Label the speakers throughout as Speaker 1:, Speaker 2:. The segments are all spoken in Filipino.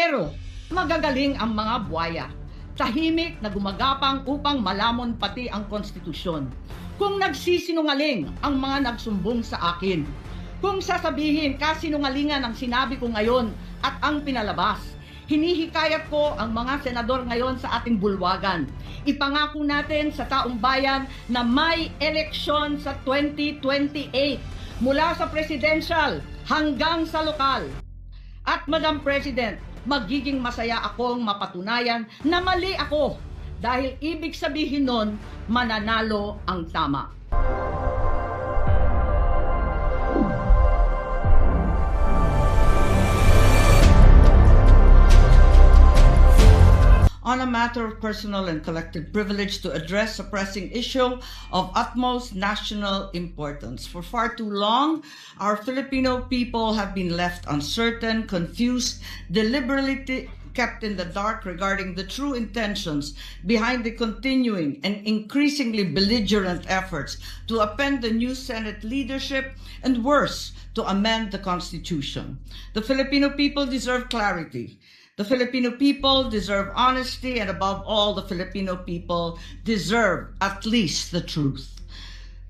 Speaker 1: Pero magagaling ang mga buwaya. Tahimik na gumagapang upang malamon pati ang konstitusyon. Kung nagsisinungaling ang mga nagsumbong sa akin, kung sasabihin kasinungalingan ang sinabi ko ngayon at ang pinalabas, hinihikayat ko ang mga senador ngayon sa ating bulwagan. Ipangako natin sa taong bayan na may eleksyon sa 2028 mula sa presidential hanggang sa lokal. At Madam President, magiging masaya akong mapatunayan na mali ako dahil ibig sabihin nun, mananalo ang tama. On a matter of personal and collective privilege to address a pressing issue of utmost national importance. For far too long, our Filipino people have been left uncertain, confused, deliberately kept in the dark regarding the true intentions behind the continuing and increasingly belligerent efforts to append the new Senate leadership and worse, to amend the Constitution. The Filipino people deserve clarity. The Filipino people deserve honesty, and above all, the Filipino people deserve at least the truth.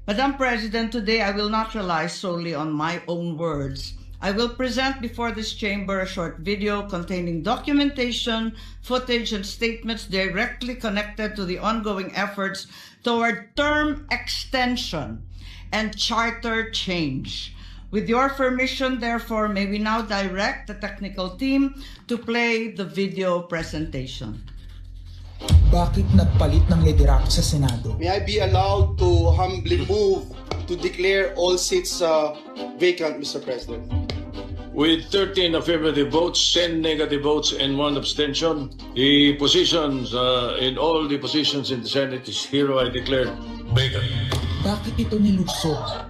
Speaker 1: Madam President, today I will not rely solely on my own words. I will present before this chamber a short video containing documentation, footage, and statements directly connected to the ongoing efforts toward term extension and charter change. With your permission, therefore, may we now direct the technical team to play the video presentation.
Speaker 2: Bakit nagpalit ng liderato sa Senado?
Speaker 3: May I be allowed to humbly move to declare all seats vacant, Mr. President?
Speaker 4: With 13 affirmative votes, 10 negative votes, and 1 abstention, the positions in all the positions in the Senate is hereby declared vacant.
Speaker 2: Bakit ito nilusot?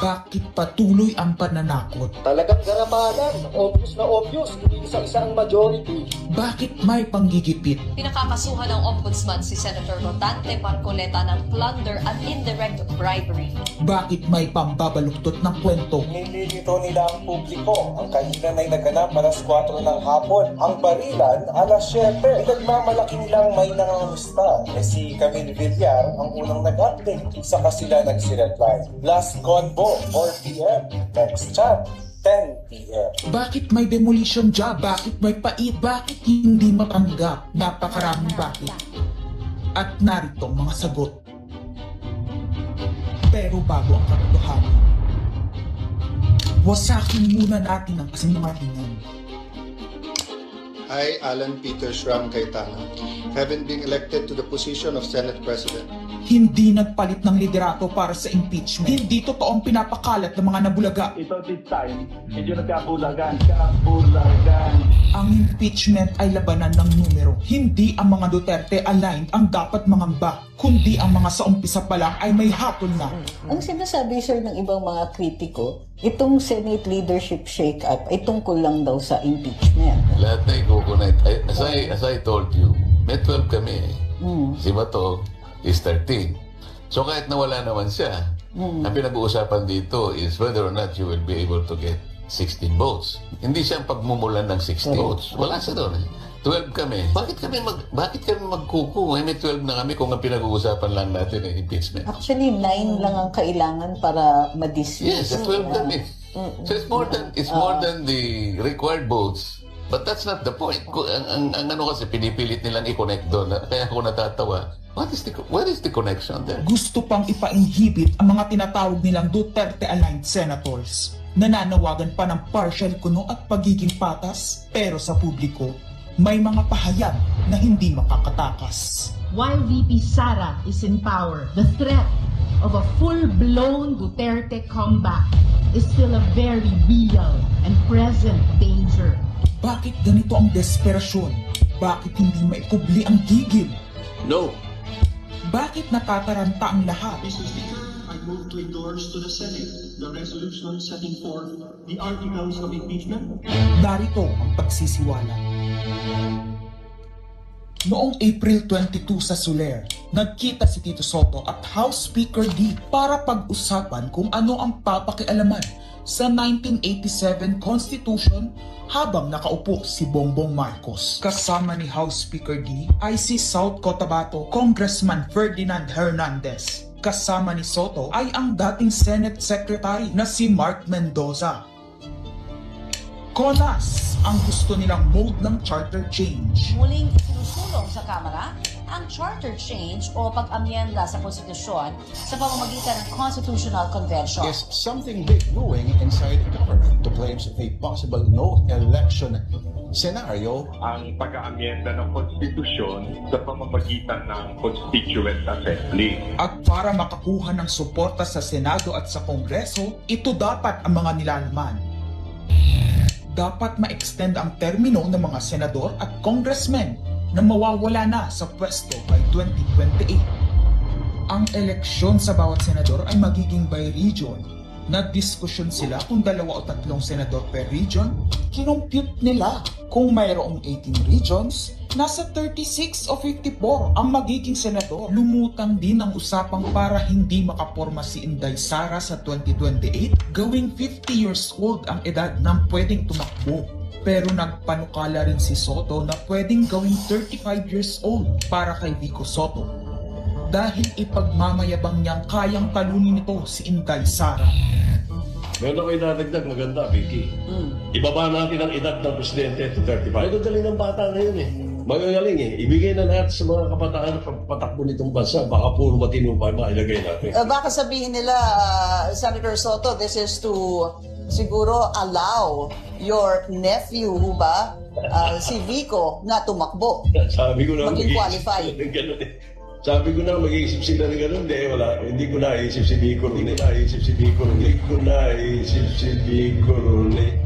Speaker 2: Bakit patuloy ang pananakot?
Speaker 5: Talagang garamanan, obvious na obvious, hindi isa-isa ang majority.
Speaker 2: Bakit may panggigipit?
Speaker 6: Pinakakasuhan ng Ombudsman si Senator Rotante Marcoleta ng plunder at indirect bribery.
Speaker 2: Bakit may pambabaluktot ng kwento?
Speaker 5: Nililito nila ang publiko. Ang kahinan ay naganap alas 4 ng hapon. Ang barilan, alas 7. Nagmamalaki nilang may nangangusta. Si Camille Villar ang unang nag-update. Saka sila nagsiretline. Last convo, 4 p.m. Next chat, 10 p.m.
Speaker 2: Bakit may demolition job? Bakit may pait? Bakit hindi matanggap? Napakaraming bakit. At narito ang mga sagot. Pero bago ang katotohanan, wasakin muna natin ang kasinungalingan.
Speaker 3: I, Alan Peter Shram Cayetano, having been elected to the position of Senate President,
Speaker 2: Hindi nagpalit ng liderato para sa impeachment. Hindi totoong pinapakalat ng mga nabulaga.
Speaker 7: Ito this time, medyo nagkabulagan. Kabulagan.
Speaker 2: Ang impeachment ay labanan ng numero. Hindi ang mga Duterte aligned ang dapat mangamba, kundi ang mga sa umpisa pa lang ay may hatol na.
Speaker 8: Ang sinasabi, sir, ng ibang mga kritiko, itong Senate leadership shake-up ay tungkol lang daw sa impeachment.
Speaker 9: Lahat na i-connect. As I told you, may 12 kami. Si Bato is 13. So kahit nawala naman siya, ang pinag-uusapan dito is whether or not you will be able to get 16 votes. Hindi siya ang pagmumulan ng 16 votes. Wala siya doon. 12 kami. Bakit kami magkuku? May 12 na kami kung ang pinag-uusapan lang natin ay impeachment.
Speaker 8: Actually, 9 lang ang kailangan para ma-dismiss.
Speaker 9: Yes, 12 kami. So it's more than the required votes. But that's not the point. Ang ano kasi pinipilit nilang i-connect doon. Kaya ako natatawa. What is the connection there?
Speaker 2: Gusto pang ipa-inhibit ang mga tinatawag nilang Duterte-aligned senators. Nananawagan pa ng partial kuno at pagiging patas, pero sa publiko, may mga pahayag na hindi makakatakas.
Speaker 10: While VP Sara is in power, the threat of a full-blown Duterte comeback is still a very real and present danger.
Speaker 2: Bakit ganito ang desperasyon? Bakit hindi maikubli ang gigil?
Speaker 4: No.
Speaker 2: Bakit natataranta ang lahat?
Speaker 7: Mr. Speaker, I move to endorse to the Senate the resolution setting forth the articles of impeachment.
Speaker 2: Narito ang pagsisiwala. Noong April 22 sa Soler, nagkita si Tito Soto at House Speaker D para pag-usapan kung ano ang papakialaman sa 1987 Constitution habang nakaupo si Bongbong Marcos. Kasama ni House Speaker D ay si South Cotabato Congressman Ferdinand Hernandez. Kasama ni Soto ay ang dating Senate Secretary na si Mark Mendoza. CONAS ang gusto nilang mode ng charter change.
Speaker 11: Muling isinusulong sa Kamara ang charter change o pag-amyenda sa konstitusyon sa pamamagitan ng Constitutional Convention.
Speaker 12: Is something big brewing inside the government to claims of a possible no-election scenario.
Speaker 13: Ang pag-aamyenda ng konstitusyon sa pamamagitan ng Constituent Assembly.
Speaker 2: At para makakuha ng suporta sa Senado at sa Kongreso, ito dapat ang mga nilalaman. Dapat ma-extend ang termino ng mga senador at congressmen na mawawala na sa pwesto by 2028. Ang eleksyon sa bawat senador ay magiging by region. Nagdiskusyon sila kung 2 o 3 senador per region. Kinompute nila kung mayroong 18 regions, nasa 36 o 54 ang magiging senador. Lumutang din ang usapang para hindi makaporma si Inday Sara sa 2028, gawing 50 years old ang edad ng pwedeng tumakbo. Pero nagpanukala rin si Soto na pwedeng gawing 35 years old para kay Vico Soto. Dahil ipagmamayabang niyang kayang talunin ito si Inday Sara.
Speaker 4: Meron ako inadagdag maganda, Vicky. Ibaba natin ang edad ng presidente to 35. Magagaling ng bata ngayon eh. Magagaling eh. Ibigay na natin sa mga kabataan na patakbo nitong bansa. Baka puro matino pa mailagay natin.
Speaker 11: Baka sabihin nila, Senator Soto, this is to siguro allow your nephew, ba, si Vico, na tumakbo.
Speaker 4: Sabi ko na
Speaker 11: maging qualify.
Speaker 4: Ganun eh. Sabi ko na mag-iisip sila na gano'n, hindi ko naisip si Vico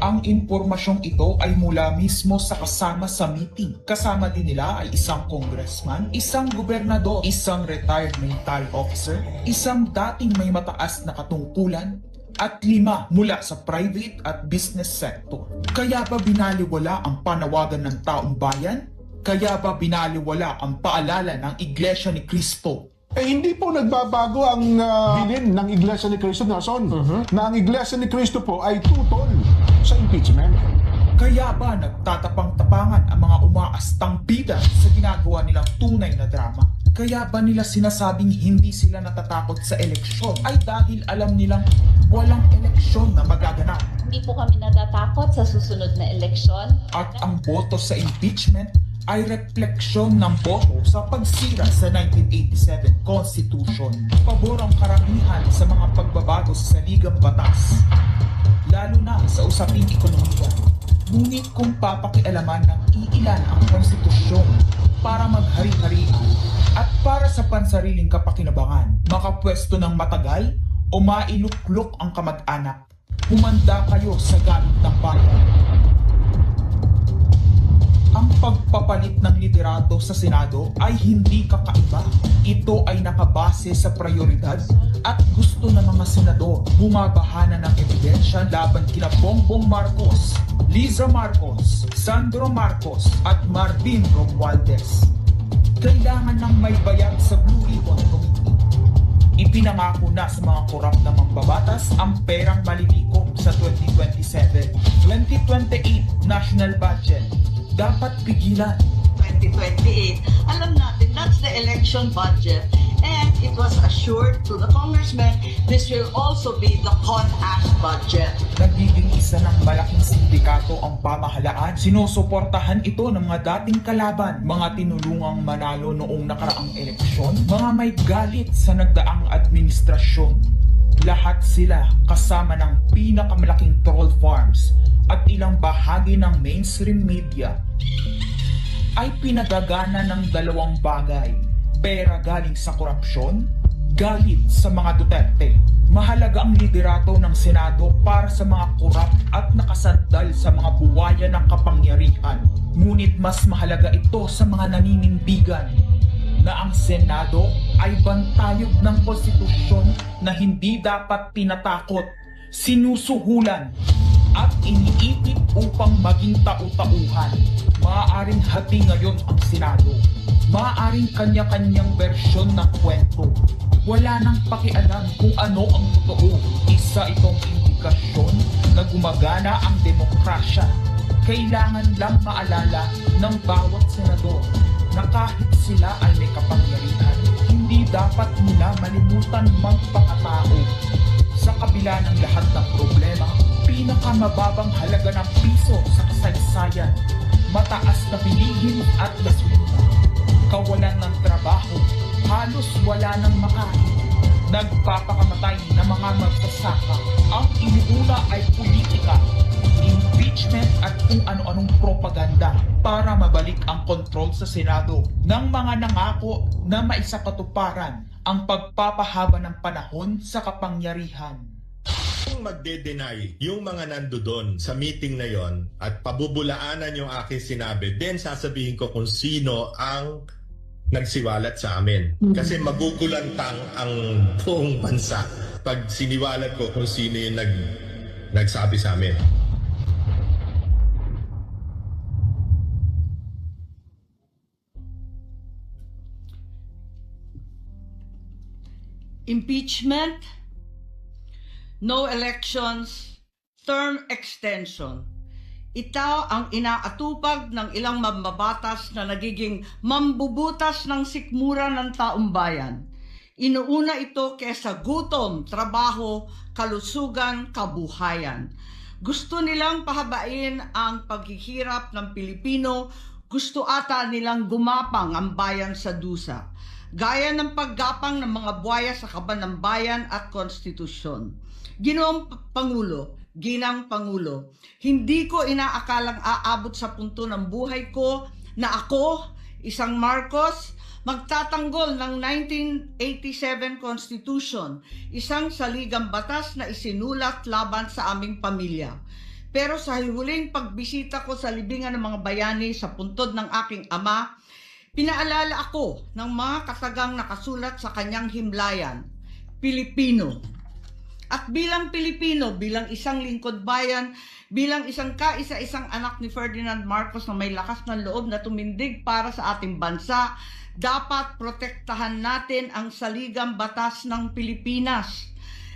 Speaker 2: Ang impormasyong ito ay mula mismo sa kasama sa meeting. Kasama din nila ay isang congressman, isang gobernador, isang retired military officer, isang dating may mataas na katungkulan, at 5 mula sa private at business sector. Kaya ba binaliwala ang panawagan ng taong bayan? Kaya ba binaliwala ang paalala ng Iglesia ni Cristo?
Speaker 14: Hindi po nagbabago ang bilin ng Iglesia ni Cristo, Nelson, na ang Iglesia ni Cristo po ay tutol sa impeachment.
Speaker 2: Kaya ba nagtatapang-tapangan ang mga umaastang bida sa ginagawa nilang tunay na drama? Kaya ba nila sinasabing hindi sila natatakot sa eleksyon ay dahil alam nilang walang eleksyon na magaganap?
Speaker 15: Hindi po kami natatakot sa susunod na eleksyon.
Speaker 2: At ang boto sa impeachment ay refleksyon ng boto sa pagsira sa 1987 Constitution. Pabor ang karamihan sa mga pagbabago sa saligang batas, lalo na sa usaping ekonomiya. Ngunit kung papakialaman ng iilan ang konstitusyon para maghari-harian at para sa pansariling kapakinabangan, makapwesto ng matagal o mailuklok ang kamag-anak, humanda kayo sa gamit ng bayan. Ang pagpapalit ng liderato sa Senado ay hindi kakaiba. Ito ay nakabase sa prioridad at gusto ng mga senador. Bumabahana ng ebidensya laban kina Bongbong Marcos, Liza Marcos, Sandro Marcos at Marvin Romualdez. Kailangan ng may bayag sa Blue Ribbon Committee. Ipinangako na sa mga korap na mambabatas ang perang malilikom sa 2027, 2028 national budget. Dapat pigilan.
Speaker 1: 2028, alam natin that's the election budget, and it was assured to the congressmen this will also be the CONAS budget.
Speaker 2: Nagiging isa ng malaking sindikato ang pamahalaan. Sinusuportahan ito ng mga dating kalaban, mga tinulungang manalo noong nakaraang eleksyon, mga may galit sa nagdaang administrasyon. Lahat sila kasama ng pinakamalaking troll farms at ilang bahagi ng mainstream media ay pinagagana ng 2 bagay: pera galing sa korupsyon, galit sa mga Duterte. Mahalaga ang liderato ng Senado para sa mga korap at nakasandal sa mga buwaya ng kapangyarihan. Ngunit mas mahalaga ito sa mga naninindigan na ang Senado ay bantayog ng konstitusyon na hindi dapat tinatakot, sinusuhulan at iniipit upang maging tau-tauhan. Maaaring hati ngayon ang Senado. Maaaring kanya-kanyang bersyon ng kwento. Wala nang pakialam kung ano ang totoo. Isa itong indikasyon na gumagana ang demokrasya. Kailangan lang maalala ng bawat senador na kahit sila ay may kapangyarihan, hindi dapat nila malimutan magpakatao. Sa kabila ng lahat ng problema, pinakamababang halaga ng piso sa kasaysayan, mataas na bilihin at gasolina, kawalan ng trabaho, halos wala nang makain, nagpapakamatay na mga magsasaka. Ang iniuna ay politika, impeachment at kung ano-anong propaganda para mabalik ang kontrol sa Senado ng mga nangako na maisakatuparan ang pagpapahaba ng panahon sa kapangyarihan.
Speaker 16: Kung magde-deny yung mga nandoon sa meeting na yon at pabubulaanan yung aking sinabi, then sasabihin ko kung sino ang nagsiwalat sa amin. Kasi magugulantang ang buong bansa pag siniwalat ko kung sino yung nagsabi sa amin.
Speaker 1: Impeachment, no elections, term extension. Ito ang inaatupag ng ilang mambabatas na nagiging mambubutas ng sikmura ng taong bayan. Inuuna ito kesa gutom, trabaho, kalusugan, kabuhayan. Gusto nilang pahabain ang paghihirap ng Pilipino, gusto ata nilang gumapang ang bayan sa dusa, gaya ng paggapang ng mga buwaya sa kaban ng bayan at konstitusyon. Ginoong Pangulo, Ginang Pangulo, hindi ko inaakalang aabot sa punto ng buhay ko na ako, isang Marcos, magtatanggol ng 1987 Constitution, isang saligang batas na isinulat laban sa aming pamilya. Pero sa huling pagbisita ko sa libingan ng mga bayani sa puntod ng aking ama, pinaalala ako ng mga kasagang nakasulat sa kanyang himlayan, Pilipino. At bilang Pilipino, bilang isang lingkod bayan, bilang isang kaisa-isang anak ni Ferdinand Marcos na may lakas ng loob na tumindig para sa ating bansa, dapat protektahan natin ang saligang batas ng Pilipinas.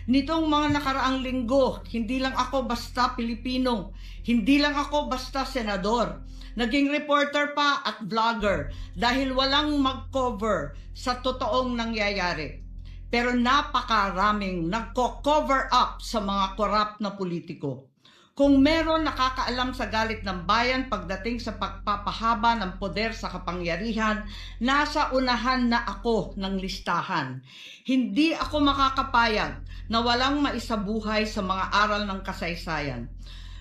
Speaker 1: Nitong mga nakaraang linggo, hindi lang ako basta Pilipino, hindi lang ako basta senador. Naging reporter pa at vlogger dahil walang mag-cover sa totoong nangyayari. Pero napakaraming nagko-cover up sa mga korap na politiko. Kung meron nakakaalam sa galit ng bayan pagdating sa pagpapahaba ng poder sa kapangyarihan, nasa unahan na ako ng listahan. Hindi ako makakapayag na walang maisabuhay sa mga aral ng kasaysayan.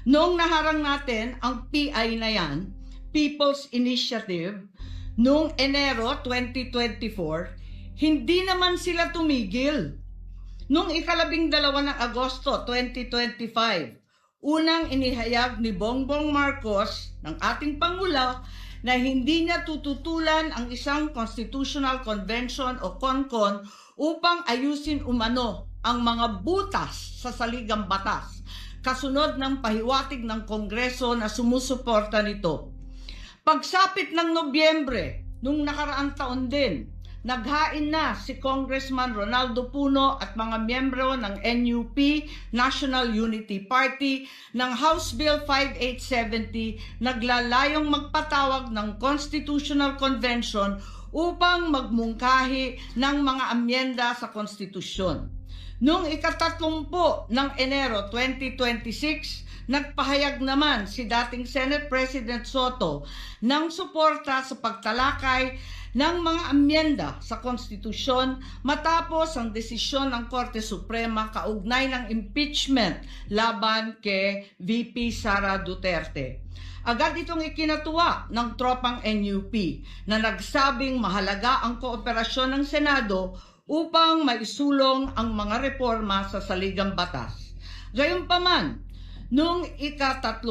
Speaker 1: Noong naharang natin ang PI na yan, People's Initiative, noong Enero 2024, hindi naman sila tumigil. Noong 12 ng Agosto 2025, unang inihayag ni Bongbong Marcos ng ating Pangulo na hindi niya tututulan ang isang Constitutional Convention o CONCON upang ayusin umano ang mga butas sa saligang batas, kasunod ng pahiwatig ng Kongreso na sumusuporta nito. Pagsapit ng Nobyembre, nung nakaraang taon din, naghain na si Congressman Ronaldo Puno at mga miyembro ng NUP, National Unity Party, ng House Bill 5870, naglalayong magpatawag ng Constitutional Convention upang magmungkahi ng mga amyenda sa konstitusyon. Noong 30 ng Enero 2026, nagpahayag naman si dating Senate President Soto ng suporta sa pagtalakay ng mga amyenda sa konstitusyon matapos ang desisyon ng Korte Suprema kaugnay ng impeachment laban kay VP Sara Duterte. Agad itong ikinatuwa ng tropang NUP na nagsabing mahalaga ang kooperasyon ng Senado upang maisulong ang mga reforma sa saligang batas. Gayunpaman, noong ika-31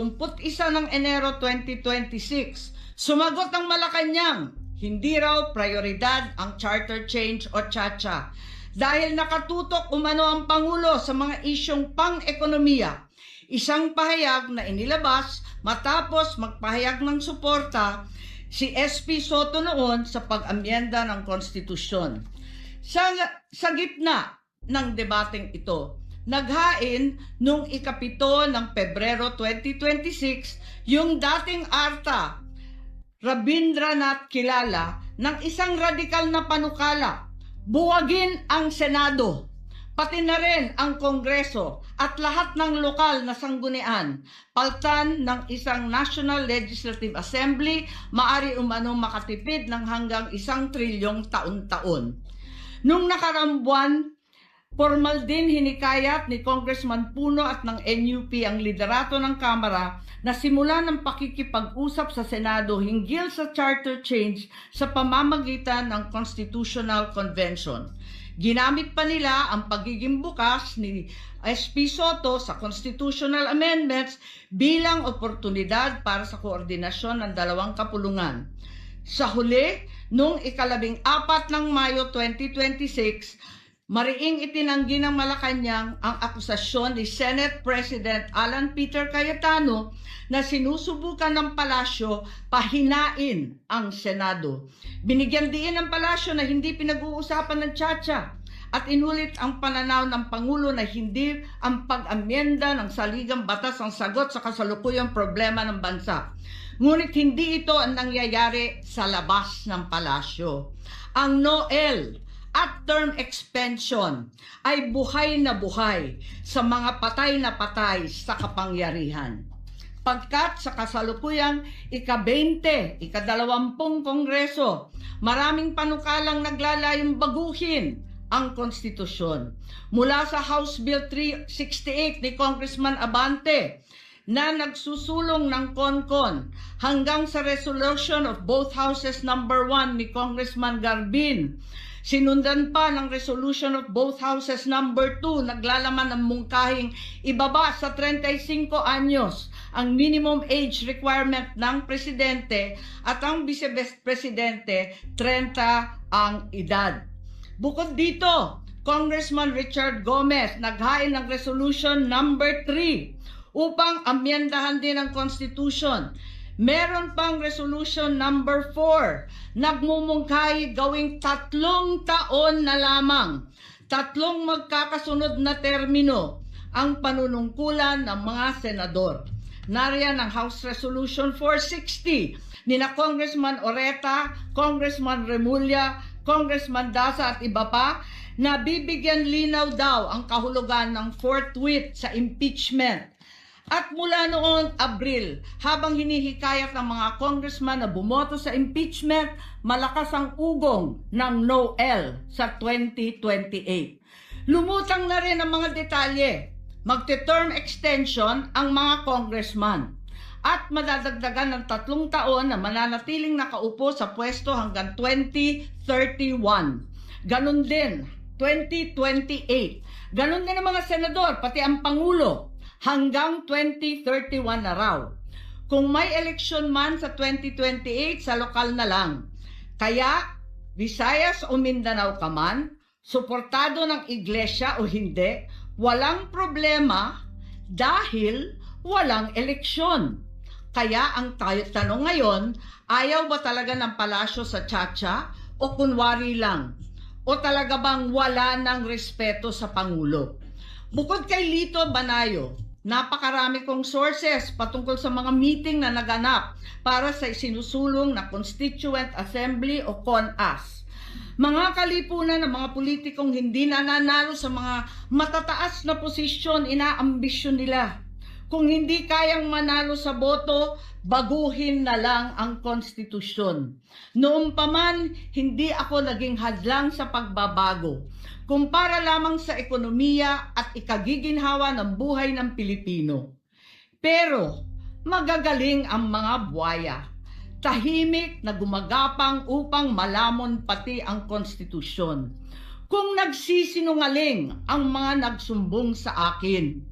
Speaker 1: ng Enero 2026, sumagot ang Malacanang, hindi raw prioridad ang charter change o CHACHA dahil nakatutok umano ang Pangulo sa mga isyong pang-ekonomiya. Isang pahayag na inilabas matapos magpahayag ng suporta si SP Soto noon sa pag-amyenda ng konstitusyon. Sa gitna ng debateng ito, naghain noong ika-7 ng Pebrero 2026 yung dating ARTA Rabindranath Kilala ng isang radikal na panukala, buwagin ang Senado, pati na rin ang Kongreso at lahat ng lokal na sanggunian, paltan ng isang National Legislative Assembly, maari umano makatipid ng hanggang 1 trilyong taon-taon. Nung nakaraang buwan, formal din hinikayat ni Congressman Puno at ng NUP ang liderato ng Kamara na simulan ng pakikipag-usap sa Senado hinggil sa charter change sa pamamagitan ng Constitutional Convention. Ginamit pa nila ang pagiging bukas ni SP Soto sa constitutional amendments bilang oportunidad para sa koordinasyon ng dalawang kapulungan. Sa huli, noong ika-14 ng Mayo 2026, mariing itinanggi ng Malacanang ang akusasyon ni Senate President Alan Peter Cayetano na sinusubukan ng palasyo pahinain ang Senado. Binigyan diin ng palasyo na hindi pinag-uusapan ng Chacha at inulit ang pananaw ng Pangulo na hindi ang pag-amyenda ng saligang batas ang sagot sa kasalukuyang problema ng bansa. Ngunit hindi ito ang nangyayari sa labas ng palasyo. Ang NOEL at term extension ay buhay na buhay sa mga patay na patay sa kapangyarihan. Pagkat sa kasalukuyang ika-20, ika-20 Kongreso, maraming panukalang naglalayong baguhin ang konstitusyon. Mula sa House Bill 368 ni Congressman Abante na nagsusulong ng CONCON hanggang sa Resolution of Both Houses No. 1 ni Congressman Garbin. Sinundan pa ng Resolution of Both Houses No. 2 naglalaman ng mungkahing ibaba sa 35 anyos ang minimum age requirement ng presidente at ang vice-presidente 30 ang edad. Bukod dito, Congressman Richard Gomez naghain ng Resolution No. 3 upang amyendahan din ang Constitution. Meron pang Resolution No. 4, nagmumungkahi gawing 3 taon na lamang, 3 magkakasunod na termino ang panunungkulan ng mga senador. Nariyan ang House Resolution 460 ni na Congressman Oreta, Congressman Remulla, Congressman Daza at iba pa na bibigyan linaw daw ang kahulugan ng forthwith sa impeachment. At mula noong Abril, habang hinihikayat ng mga congressman na bumoto sa impeachment, malakas ang ugong ng NOEL sa 2028. Lumutang na rin ang mga detalye. Magte-term extension ang mga congressman at madadagdagan ng 3 taon na mananatiling nakaupo sa pwesto hanggang 2031. Ganon din, 2028. Ganon din ang mga senador, pati ang Pangulo, hanggang 2031 na raw. Kung may eleksyon man sa 2028, sa lokal na lang. Kaya, Visayas o Mindanao ka man, suportado ng iglesia o hindi, walang problema dahil walang eleksyon. Kaya ang tanong ngayon, ayaw ba talaga ng palasyo sa Chacha o kunwari lang? O talaga bang wala ng respeto sa Pangulo? Bukod kay Lito Banayo, napakarami kong sources patungkol sa mga meeting na naganap para sa isinusulong na Constituent Assembly o CONAS. Mga kalipunan ng mga politikong hindi nananalo sa mga matataas na posisyon, inaambisyon nila. Kung hindi kayang manalo sa boto, baguhin na lang ang konstitusyon. Noon pa man, hindi ako naging hadlang sa pagbabago. Kumpara lamang sa ekonomiya at ikagiginhawa ng buhay ng Pilipino. Pero magagaling ang mga buwaya. Tahimik na gumagapang upang malamon pati ang konstitusyon. Kung nagsisinungaling ang mga nagsumbong sa akin,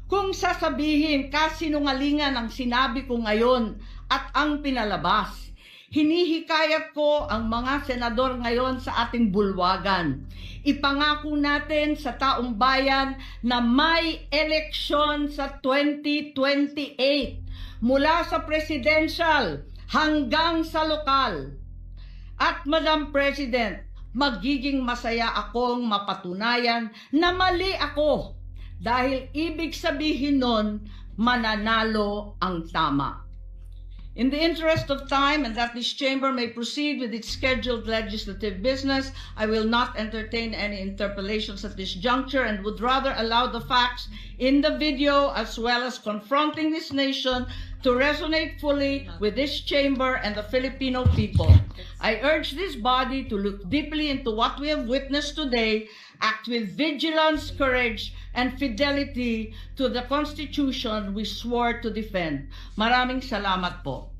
Speaker 1: kung sasabihin kasinungalingan ang sinabi ko ngayon at ang pinalabas, Hinihikayat ko ang mga senador ngayon sa ating bulwagan. Ipangako natin sa taong bayan na may eleksyon sa 2028 mula sa presidential hanggang sa lokal. At Madam President, magiging masaya akong mapatunayan na mali ako dahil ibig sabihin nun, mananalo ang tama. In the interest of time and that this chamber may proceed with its scheduled legislative business, I will not entertain any interpellations at this juncture and would rather allow the facts in the video as well as confronting this nation to resonate fully with this chamber and the Filipino people. I urge this body to look deeply into what we have witnessed today, act with vigilance, courage, and fidelity to the Constitution we swore to defend. Maraming salamat po.